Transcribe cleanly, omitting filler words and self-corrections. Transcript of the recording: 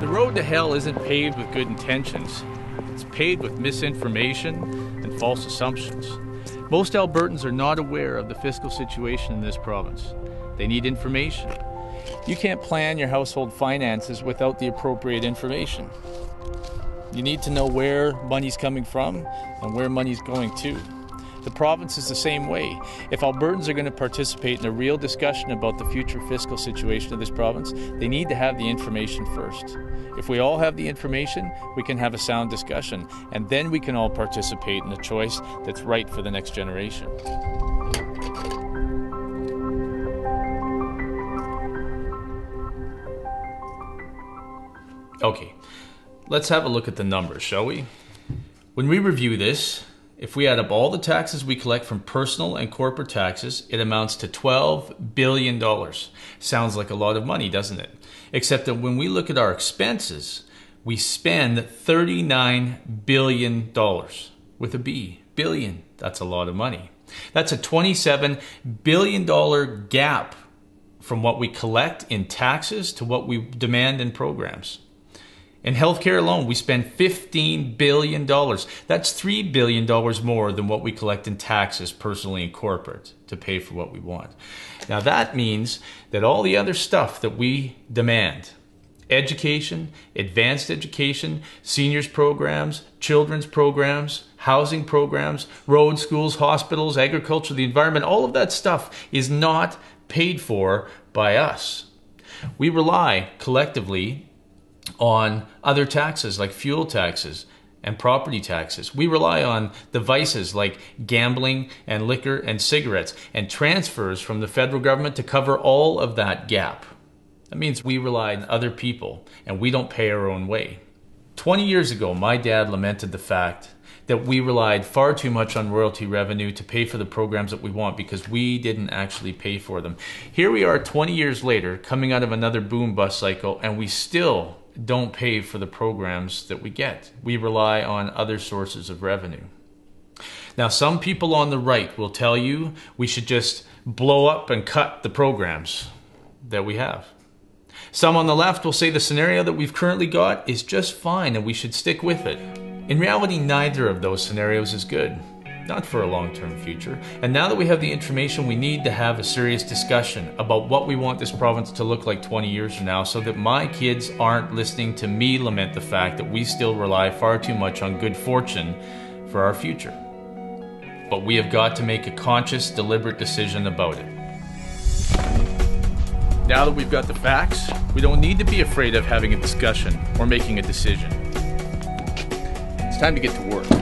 The road to hell isn't paved with good intentions. It's paved with misinformation and false assumptions. Most Albertans are not aware of the fiscal situation in this province. They need information. You can't plan your household finances without the appropriate information. You need to know where money's coming from and where money's going to. The province is the same way. If Albertans are going to participate in a real discussion about the future fiscal situation of this province, they need to have the information first. If we all have the information, we can have a sound discussion, and then we can all participate in a choice that's right for the next generation. Okay, let's have a look at the numbers, shall we? When we review this, if we add up all the taxes we collect from personal and corporate taxes, it amounts to $12 billion. Sounds like a lot of money, doesn't it? Except that when we look at our expenses, we spend $39 billion with a B. Billion, that's a lot of money. That's a $27 billion gap from what we collect in taxes to what we demand in programs. In healthcare alone, we spend $15 billion. That's $3 billion more than what we collect in taxes, personally and corporate, to pay for what we want. Now that means that all the other stuff that we demand, education, advanced education, seniors programs, children's programs, housing programs, roads, schools, hospitals, agriculture, the environment, all of that stuff is not paid for by us. We rely collectively on other taxes like fuel taxes and property taxes. We rely on the vices like gambling and liquor and cigarettes and transfers from the federal government to cover all of that gap. That means we rely on other people and we don't pay our own way. 20 years ago, my dad lamented the fact that we relied far too much on royalty revenue to pay for the programs that we want because we didn't actually pay for them. Here we are 20 years later, coming out of another boom bust cycle, and we still don't pay for the programs that we get. We rely on other sources of revenue. Now, some people on the right will tell you we should just blow up and cut the programs that we have. Some on the left will say the scenario that we've currently got is just fine and we should stick with it. In reality, neither of those scenarios is good. Not for a long-term future. And now that we have the information, we need to have a serious discussion about what we want this province to look like 20 years from now so that my kids aren't listening to me lament the fact that we still rely far too much on good fortune for our future. But we have got to make a conscious, deliberate decision about it. Now that we've got the facts, we don't need to be afraid of having a discussion or making a decision. It's time to get to work.